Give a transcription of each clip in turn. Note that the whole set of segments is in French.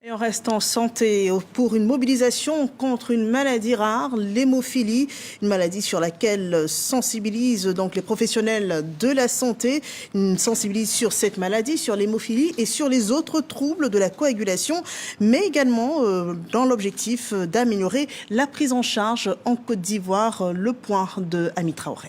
Et on reste en santé pour une mobilisation contre une maladie rare, l'hémophilie, une maladie sur laquelle sensibilisent donc les professionnels de la santé, sensibilisent sur cette maladie, sur l'hémophilie et sur les autres troubles de la coagulation, mais également dans l'objectif d'améliorer la prise en charge en Côte d'Ivoire. Le point de Ami Traoré.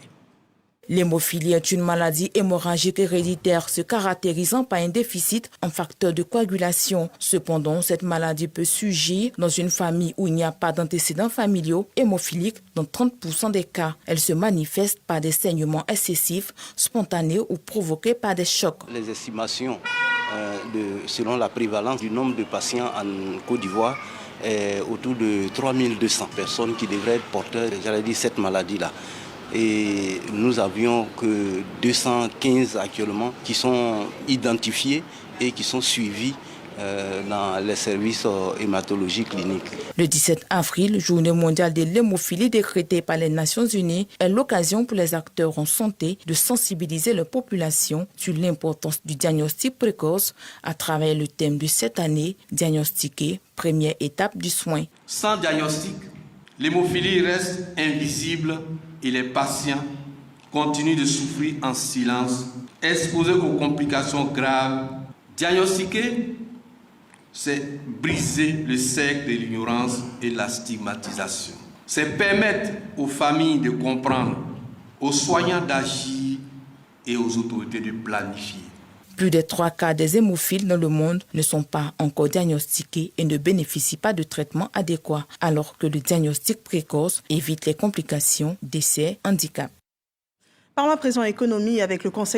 L'hémophilie est une maladie hémorragique héréditaire se caractérisant par un déficit en facteur de coagulation. Cependant, cette maladie peut surgir dans une famille où il n'y a pas d'antécédents familiaux hémophiliques dans 30% des cas. Elle se manifeste par des saignements excessifs, spontanés ou provoqués par des chocs. Les estimations selon la prévalence du nombre de patients en Côte d'Ivoire est autour de 3200 personnes qui devraient être porteurs de cette maladie-là. Et nous avions que 215 actuellement qui sont identifiés et qui sont suivis dans les services hématologie clinique. Le 17 avril, journée mondiale de l'hémophilie décrétée par les Nations Unies, est l'occasion pour les acteurs en santé de sensibiliser la population sur l'importance du diagnostic précoce à travers le thème de cette année, diagnostiquer, première étape du soin. Sans diagnostic, l'hémophilie reste invisible et les patients continuent de souffrir en silence, exposés aux complications graves. Diagnostiquer, c'est briser le cercle de l'ignorance et de la stigmatisation. C'est permettre aux familles de comprendre, aux soignants d'agir et aux autorités de planifier. Plus des 3 quarts des hémophiles dans le monde ne sont pas encore diagnostiqués et ne bénéficient pas de traitement adéquat, alors que le diagnostic précoce évite les complications, décès, handicap. Parlons à présent économie avec le Conseil